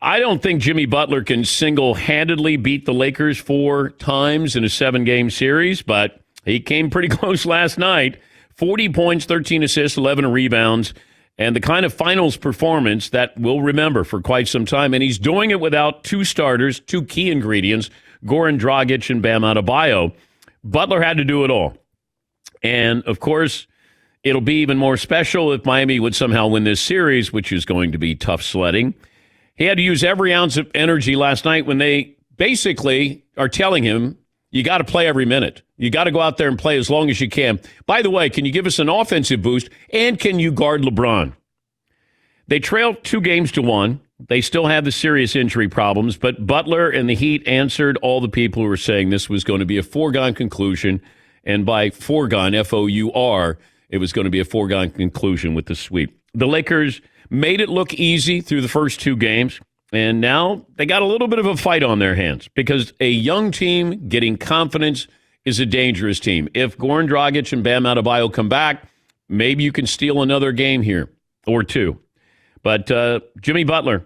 I don't think Jimmy Butler can single-handedly beat the Lakers 4 times in a 7-game series, but he came pretty close last night. 40 points, 13 assists, 11 rebounds, and the kind of finals performance that we'll remember for quite some time. And he's doing it without 2 starters, 2 key ingredients, Goran Dragic and Bam Adebayo. Butler had to do it all. And, of course, it'll be even more special if Miami would somehow win this series, which is going to be tough sledding. He had to use every ounce of energy last night when they basically are telling him, you got to play every minute. You got to go out there and play as long as you can. By the way, can you give us an offensive boost? And can you guard LeBron? They trailed 2-1. They still have the serious injury problems, but Butler and the Heat answered all the people who were saying this was going to be a foregone conclusion. And by foregone, F-O-U-R, it was going to be a foregone conclusion with the sweep. The Lakers made it look easy through the first 2 games, and now they got a little bit of a fight on their hands because a young team getting confidence is a dangerous team. If Goran Dragic and Bam Adebayo come back, maybe you can steal another game here or 2. But Jimmy Butler,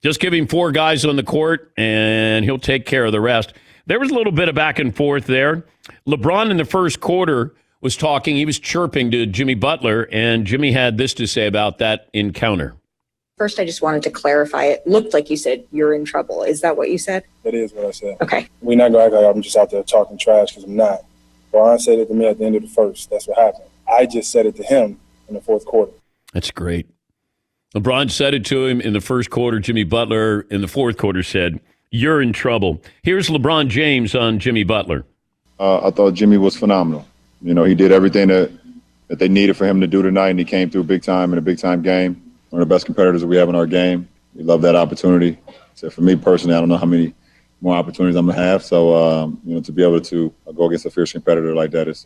just give him 4 guys on the court, and he'll take care of the rest. There was a little bit of back and forth there. LeBron in the first quarter was talking. He was chirping to Jimmy Butler, and Jimmy had this to say about that encounter. First, I just wanted to clarify. It looked like you said you're in trouble. Is that what you said? That is what I said. Okay. We're not going to act like I'm just out there talking trash because I'm not. Brian said it to me at the end of the first. That's what happened. I just said it to him in the fourth quarter. That's great. LeBron said it to him in the first quarter. Jimmy Butler in the fourth quarter said, you're in trouble. Here's LeBron James on Jimmy Butler. I thought Jimmy was phenomenal. You know, he did everything that they needed for him to do tonight, and he came through big time in a big-time game. One of the best competitors that we have in our game. We love that opportunity. So for me personally, I don't know how many more opportunities I'm going to have. So, to be able to go against a fierce competitor like that is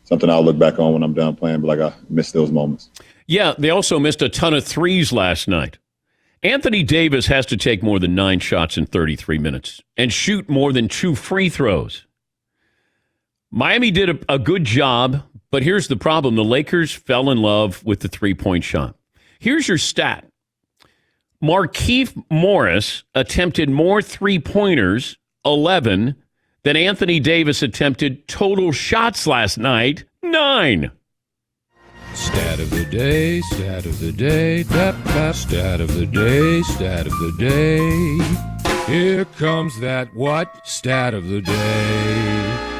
something I'll look back on when I'm done playing, but I miss those moments. Yeah, they also missed a ton of threes last night. Anthony Davis has to take more than 9 shots in 33 minutes and shoot more than 2 free throws. Miami did a good job, but here's the problem. The Lakers fell in love with the three-point shot. Here's your stat. Markieff Morris attempted more three-pointers, 11, than Anthony Davis attempted total shots last night, 9. Stat of the day, stat of the day, stat of the day, stat of the day. Here comes that what? Stat of the day.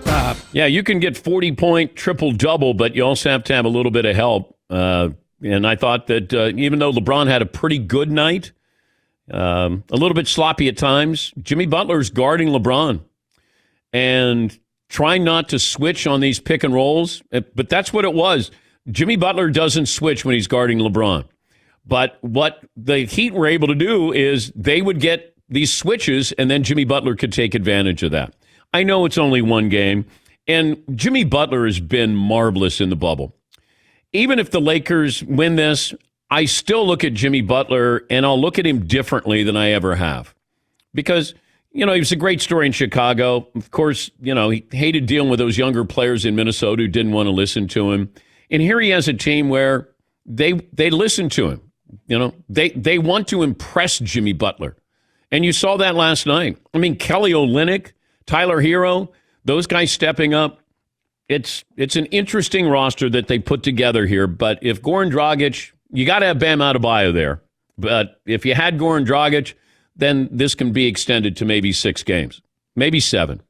Pop. Yeah, you can get 40-point triple-double, but you also have to have a little bit of help. And I thought that even though LeBron had a pretty good night, a little bit sloppy at times, Jimmy Butler's guarding LeBron and trying not to switch on these pick and rolls. But that's what it was. Jimmy Butler doesn't switch when he's guarding LeBron. But what the Heat were able to do is they would get these switches, and then Jimmy Butler could take advantage of that. I know it's only one game, and Jimmy Butler has been marvelous in the bubble. Even if the Lakers win this, I still look at Jimmy Butler, and I'll look at him differently than I ever have. Because, he was a great story in Chicago. Of course, he hated dealing with those younger players in Minnesota who didn't want to listen to him. And here he has a team where they listen to him. They want to impress Jimmy Butler. And you saw that last night. I mean, Kelly Olynyk, Tyler Hero, those guys stepping up. It's an interesting roster that they put together here. But if Goran Dragic, you got to have Bam Adebayo there. But if you had Goran Dragic, then this can be extended to maybe 6 games, maybe 7.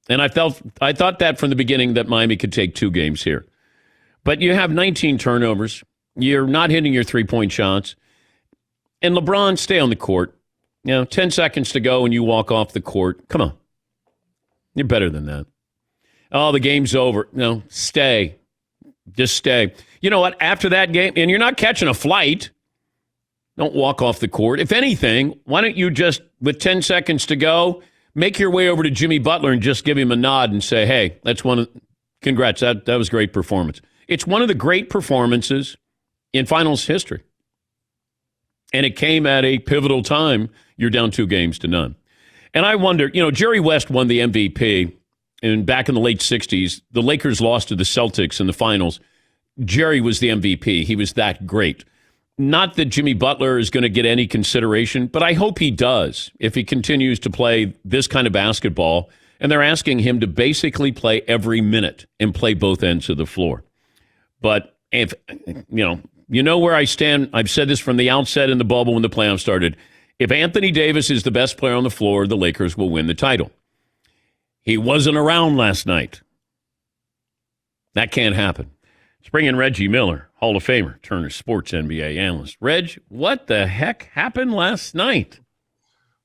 And I thought that from the beginning that Miami could take 2 games here. But you have 19 turnovers. You're not hitting your 3-point shots. And LeBron, stay on the court. 10 seconds to go and you walk off the court. Come on. You're better than that. Oh, the game's over. No, stay. Just stay. You know what? After that game, and you're not catching a flight, don't walk off the court. If anything, why don't you just, with 10 seconds to go, make your way over to Jimmy Butler and just give him a nod and say, hey, congrats, that was a great performance. It's one of the great performances in finals history. And it came at a pivotal time. You're down 2-0. And I wonder, Jerry West won the MVP. And back in the late 60s, the Lakers lost to the Celtics in the finals. Jerry was the MVP. He was that great. not that Jimmy Butler is going to get any consideration, but I hope he does if he continues to play this kind of basketball. And they're asking him to basically play every minute and play both ends of the floor. But if you know where I stand. I've said this from the outset in the bubble when the playoffs started. If Anthony Davis is the best player on the floor, the Lakers will win the title. He wasn't around last night. That can't happen. Let's bring in Reggie Miller, Hall of Famer, Turner Sports NBA analyst. Reg, what the heck happened last night?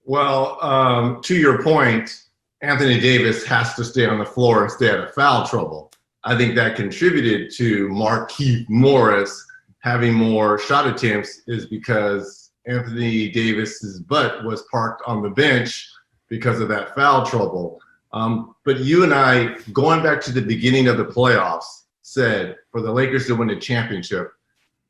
Well, to your point, Anthony Davis has to stay on the floor and stay out of foul trouble. I think that contributed to Markieff Morris having more shot attempts is because Anthony Davis's butt was parked on the bench because of that foul trouble. But you and I, going back to the beginning of the playoffs, said for the Lakers to win a championship,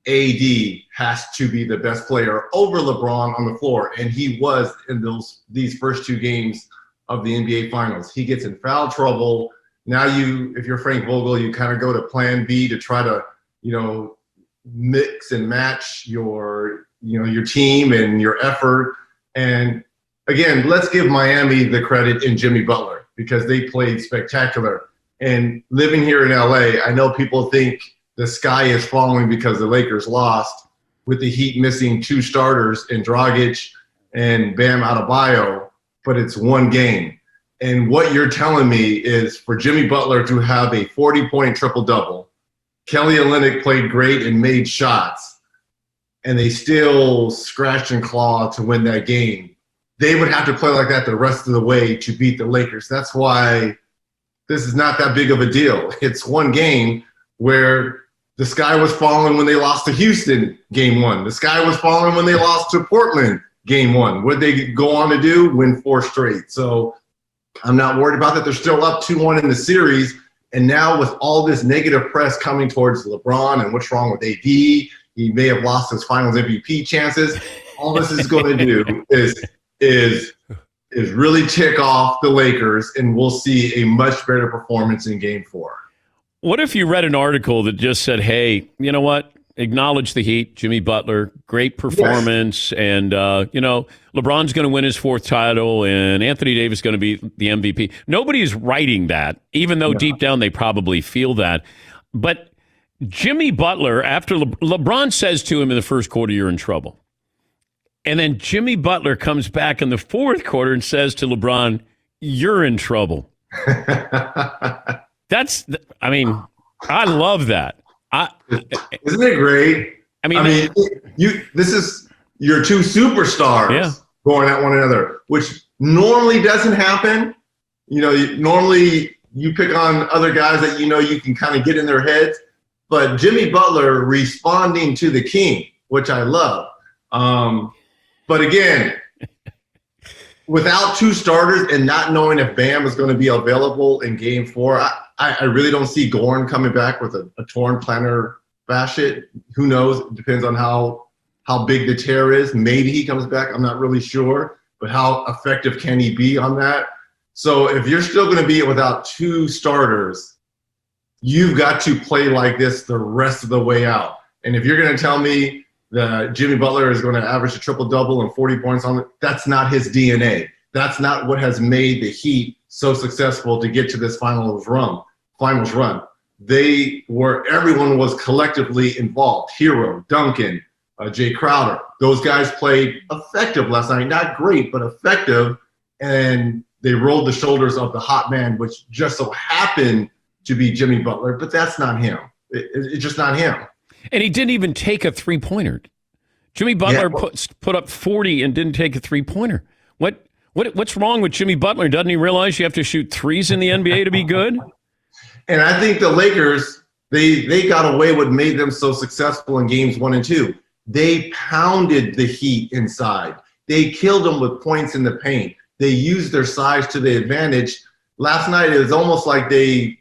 AD has to be the best player over LeBron on the floor, and he was in these first two games of the NBA Finals. He gets in foul trouble. Now if you're Frank Vogel, you kind of go to plan B to try to, mix and match your team and your effort. And again, let's give Miami the credit in Jimmy Butler because they played spectacular. And living here in LA, I know people think the sky is falling because the Lakers lost with the Heat missing two starters in Dragic and Bam Adebayo, but it's one game. And what you're telling me is for Jimmy Butler to have a 40-point triple-double, Kelly Olynyk played great and made shots, and they still scratched and clawed to win that game. They would have to play like that the rest of the way to beat the Lakers. That's why this is not that big of a deal. It's one game where the sky was falling when they lost to Houston game one. The sky was falling when they lost to Portland game one. What did they go on to do? Win 4 straight. So I'm not worried about that. They're still up 2-1 in the series. And now with all this negative press coming towards LeBron and what's wrong with AD, he may have lost his finals MVP chances. All this is going to do is really tick off the Lakers, and we'll see a much better performance in Game 4. What if you read an article that just said, hey, you know what? Acknowledge the Heat, Jimmy Butler, great performance, yes. And, LeBron's going to win his 4th title, and Anthony Davis is going to be the MVP. Nobody is writing that, even though deep down they probably feel that. But Jimmy Butler, after LeBron says to him in the first quarter, you're in trouble. And then Jimmy Butler comes back in the 4th quarter and says to LeBron, you're in trouble. I love that. Isn't it great? I mean, this is your two superstars going at one another, which normally doesn't happen. Normally you pick on other guys that you can kind of get in their heads, but Jimmy Butler responding to the king, which I love. But again, without two starters and not knowing if Bam is going to be available in Game 4, I really don't see Goran coming back with a torn plantar fascia. Who knows? It depends on how big the tear is. Maybe he comes back. I'm not really sure. But how effective can he be on that? So if you're still going to be without two starters, you've got to play like this the rest of the way out. And if you're going to tell me that Jimmy Butler is going to average a triple-double and 40 points on it, that's not his DNA. That's not what has made the Heat so successful to get to this finals run. Everyone was collectively involved. Hero, Duncan, Jay Crowder. Those guys played effective last night. Not great, but effective. And they rolled the shoulders of the hot man, which just so happened to be Jimmy Butler. But that's not him. It's just not him. And he didn't even take a three-pointer. Jimmy Butler put up 40 and didn't take a three-pointer. What's wrong with Jimmy Butler? Doesn't he realize you have to shoot threes in the NBA to be good? And I think the Lakers, they got away what made them so successful in games 1 and 2. They pounded the Heat inside. They killed them with points in the paint. They used their size to their advantage. Last night, it was almost like they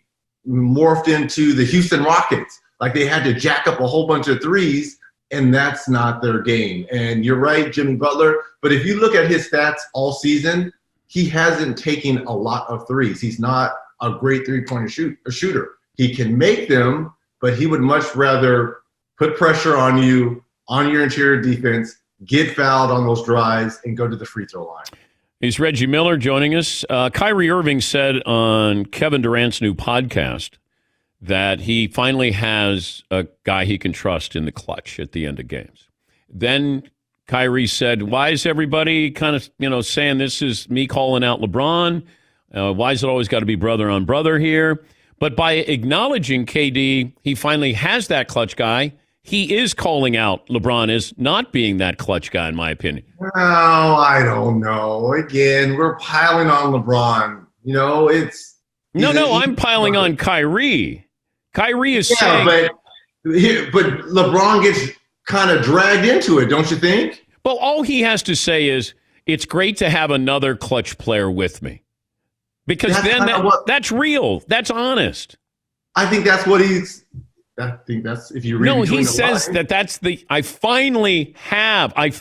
morphed into the Houston Rockets. Like they had to jack up a whole bunch of threes, and that's not their game. And you're right, Jimmy Butler. But if you look at his stats all season, he hasn't taken a lot of threes. He's not a great three-pointer shooter. He can make them, but he would much rather put pressure on you, on your interior defense, get fouled on those drives, and go to the free throw line. He's Reggie Miller joining us. Kyrie Irving said on Kevin Durant's new podcast that he finally has a guy he can trust in the clutch at the end of games. Then Kyrie said, why is everybody kind of, saying this is me calling out LeBron? Why is it always got to be brother on brother here? But by acknowledging KD, he finally has that clutch guy. He is calling out LeBron as not being that clutch guy, in my opinion. Oh, I don't know. Again, we're piling on LeBron. I'm piling on Kyrie. Kyrie is saying... but LeBron gets kind of dragged into it, don't you think? Well, all he has to say is, it's great to have another clutch player with me. Because that's real. That's honest. I think that's what he's... I think that's if you read. No, he says that's the. I finally have a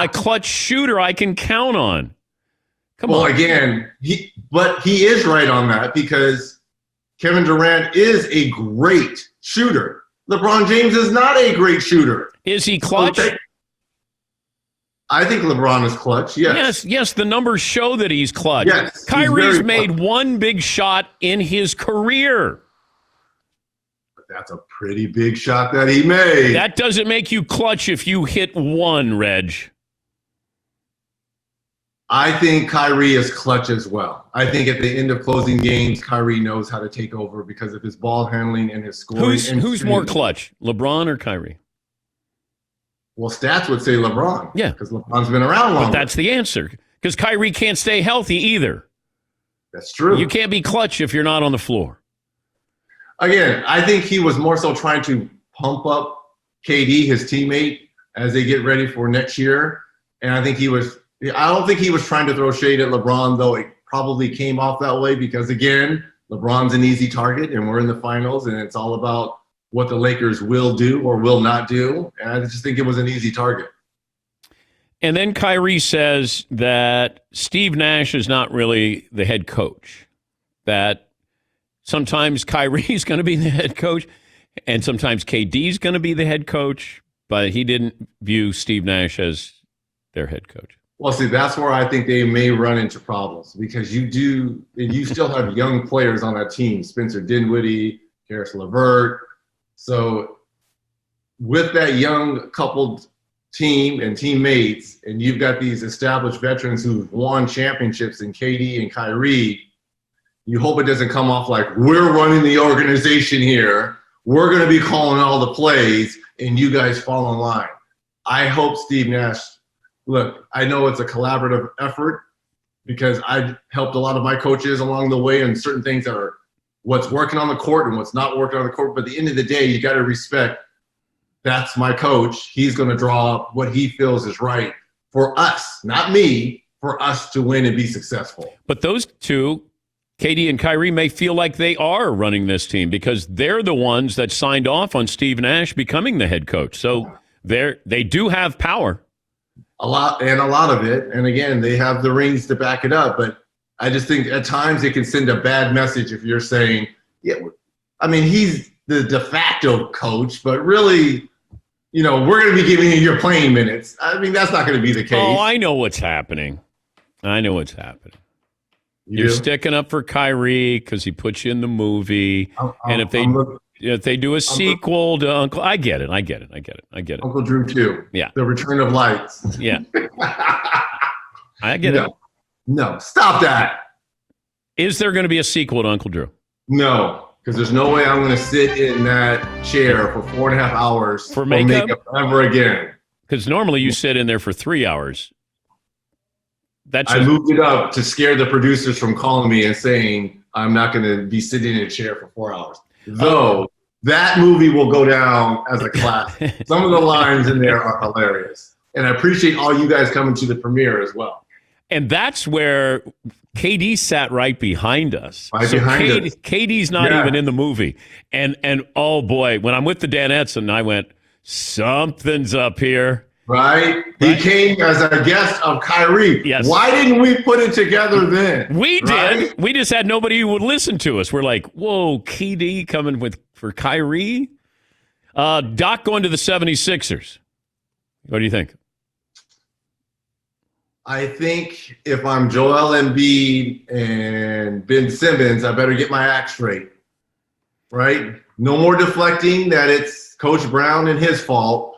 clutch shooter I can count on. Come on. Well, again, he is right on that because Kevin Durant is a great shooter. LeBron James is not a great shooter. Is he clutch? Okay. I think LeBron is clutch. Yes. The numbers show that he's clutch. Yes, Kyrie's made one big shot in his career. That's a pretty big shot that he made. That doesn't make you clutch if you hit one, Reg. I think Kyrie is clutch as well. I think at the end of closing games, Kyrie knows how to take over because of his ball handling and his scoring. Who's more clutch, LeBron or Kyrie? Well, stats would say LeBron. Yeah. Because LeBron's been around longer. But that's the answer. Because Kyrie can't stay healthy either. That's true. You can't be clutch if you're not on the floor. Again, I think he was more so trying to pump up KD, his teammate, as they get ready for next year. And I don't think he was trying to throw shade at LeBron, though it probably came off that way because, again, LeBron's an easy target and we're in the finals and it's all about what the Lakers will do or will not do. And I just think it was an easy target. And then Kyrie says that Steve Nash is not really the head coach, that sometimes Kyrie's going to be the head coach, and sometimes KD's going to be the head coach, but he didn't view Steve Nash as their head coach. Well, see, that's where I think they may run into problems because you still have young players on that team, Spencer Dinwiddie, Karis LeVert. So with that young coupled team and teammates, and you've got these established veterans who've won championships in KD and Kyrie, you hope it doesn't come off like we're running the organization here. We're going to be calling all the plays and you guys fall in line. I hope Steve Nash, look, I know it's a collaborative effort because I've helped a lot of my coaches along the way and certain things that are what's working on the court and what's not working on the court. But at the end of the day, you got to respect that's my coach. He's going to draw up what he feels is right for us, not me, for us to win and be successful. But those two, KD and Kyrie, may feel like they are running this team because they're the ones that signed off on Steve Nash becoming the head coach. So they do have power. A lot of it. And again, they have the rings to back it up. But I just think at times it can send a bad message if you're saying, yeah, I mean, he's the de facto coach, but really, we're going to be giving you your playing minutes. I mean, that's not going to be the case. Oh, I know what's happening. You're sticking up for Kyrie because he put you in the movie. And if they do a sequel to Uncle, I get it. Uncle Drew too. Yeah. The Return of Lights. Yeah. I get it. No, stop that. Is there going to be a sequel to Uncle Drew? No, because there's no way I'm going to sit in that chair for 4.5 hours for makeup ever again. Because normally you sit in there for 3 hours. I moved it up to scare the producers from calling me and saying I'm not going to be sitting in a chair for 4 hours. Though that movie will go down as a classic. Some of the lines in there are hilarious. And I appreciate all you guys coming to the premiere as well. And that's where KD sat right behind us. Behind us. KD's not even in the movie. And oh boy, when I'm with the Danettes and I went, something's up here. Right? He came as a guest of Kyrie. Yes. Why didn't we put it together then? We did. We just had nobody who would listen to us. We're like, whoa, KD coming for Kyrie? Doc going to the 76ers. What do you think? I think if I'm Joel Embiid and Ben Simmons, I better get my act straight, right? No more deflecting that it's Coach Brown and his fault.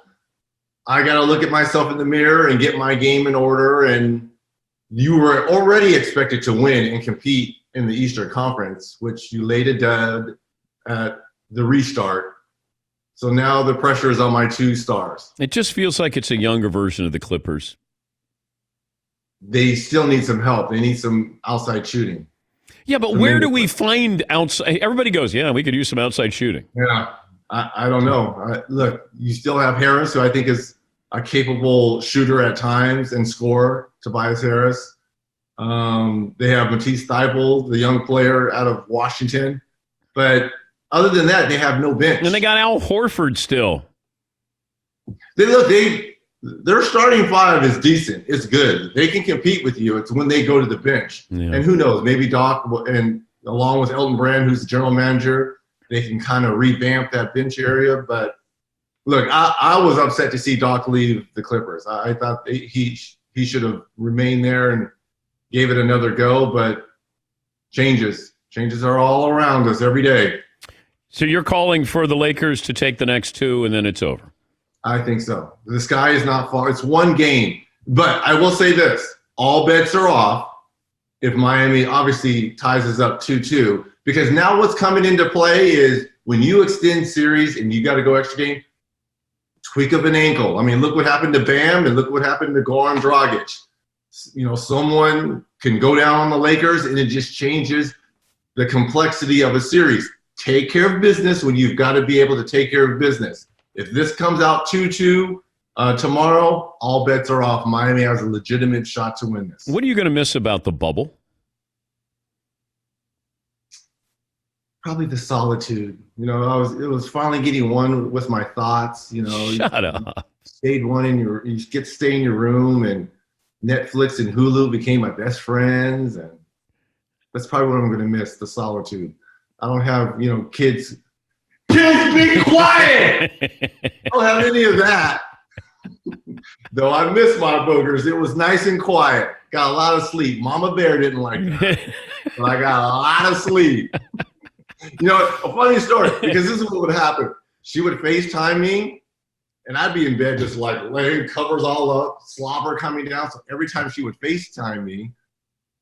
I got to look at myself in the mirror and get my game in order. And you were already expected to win and compete in the Eastern Conference, which you laid a dud at the restart. So now the pressure is on my 2 stars. It just feels like it's a younger version of the Clippers. They still need some help. They need some outside shooting. Yeah, but where do we find outside? Everybody goes, yeah, we could use some outside shooting. Yeah, I don't know. Look, you still have Harris, who I think is a capable shooter at times and scorer, Tobias Harris. They have Matisse Thybulle, the young player out of Washington. But other than that, they have no bench. And they got Al Horford still. Their starting 5 is decent. It's good. They can compete with you. It's when they go to the bench. Yeah. And who knows, maybe Doc, and along with Elton Brand, who's the general manager, they can kind of revamp that bench area. But look, I was upset to see Doc leave the Clippers. I thought he should have remained there and gave it another go. But changes are all around us every day. So you're calling for the Lakers to take the next 2 and then it's over? I think so. The sky is not far. It's one game. But I will say this. All bets are off if Miami obviously ties us up 2-2. Because now what's coming into play is when you extend series and you got to go extra game, tweak of an ankle. I mean, look what happened to Bam and look what happened to Goran Dragic. You know, someone can go down on the Lakers and it just changes the complexity of a series. Take care of business when you've got to be able to take care of business. If this comes out 2-2 tomorrow, all bets are off. Miami has a legitimate shot to win this. What are you going to miss about the bubble? Probably the solitude. You know, it was finally getting one with my thoughts. You know, Shut up. Stayed one in you get to stay in your room, and Netflix and Hulu became my best friends, and that's probably what I'm going to miss: the solitude. I don't have kids. Kids, be quiet! I don't have any of that. Though I miss my boogers. It was nice and quiet. Got a lot of sleep. Mama Bear didn't like that. But I got a lot of sleep. A funny story, because this is what would happen. She would FaceTime me, and I'd be in bed just like laying covers all up, slobber coming down. So every time she would FaceTime me,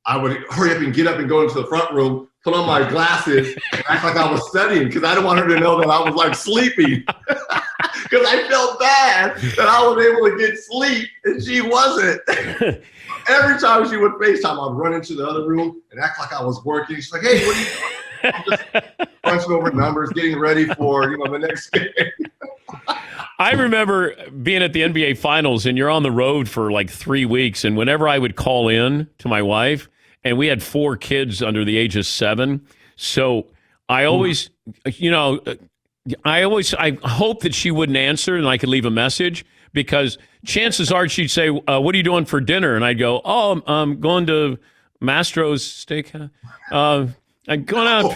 I would hurry up and get up and go into the front room, put on my glasses, and act like I was studying because I didn't want her to know that I was like sleeping. Because I felt bad that I was able to get sleep and she wasn't. Every time she would FaceTime, I'd run into the other room and act like I was working. She's like, hey, what are you doing? I'm just punching over numbers, getting ready for the next game. I remember being at the NBA Finals, and you're on the road for like 3 weeks, and whenever I would call in to my wife, and we had 4 kids under the age of 7, so I always, I hope that she wouldn't answer and I could leave a message, because chances are she'd say, what are you doing for dinner? And I'd go, I'm going to Mastro's Steakhouse. I'm going out,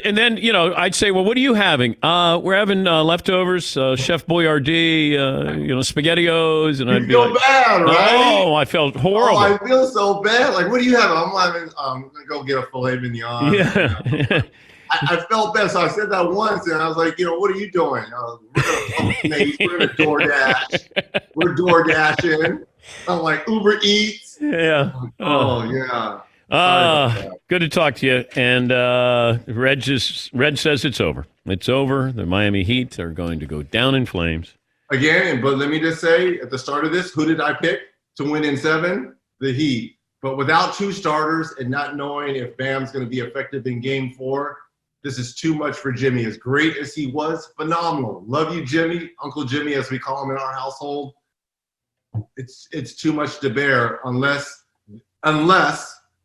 and then I'd say, well, what are you having? We're having leftovers, Chef Boyardee, SpaghettiOs, and I'd be like, bad, right? Oh, I felt horrible. Oh, I feel so bad. Like, what do you have? I'm gonna go get a filet mignon. Yeah. I felt bad, so I said that once, and I was like, what are you doing? We're gonna DoorDash. We're DoorDashing. I'm like Uber Eats. Yeah. Oh yeah. Good to talk to you. And Red says it's over. It's over. The Miami Heat are going to go down in flames. Again, but let me just say, at the start of this, who did I pick to win in 7? The Heat. But without 2 starters and not knowing if Bam's going to be effective in Game 4, this is too much for Jimmy. As great as he was, phenomenal. Love you, Jimmy. Uncle Jimmy, as we call him in our household. It's too much to bear unless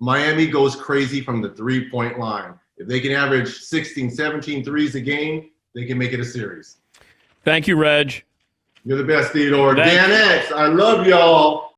Miami goes crazy from the 3-point line. If they can average 16, 17 threes a game, they can make it a series. Thank you, Reg. You're the best, Theodore. Dan X, I love y'all.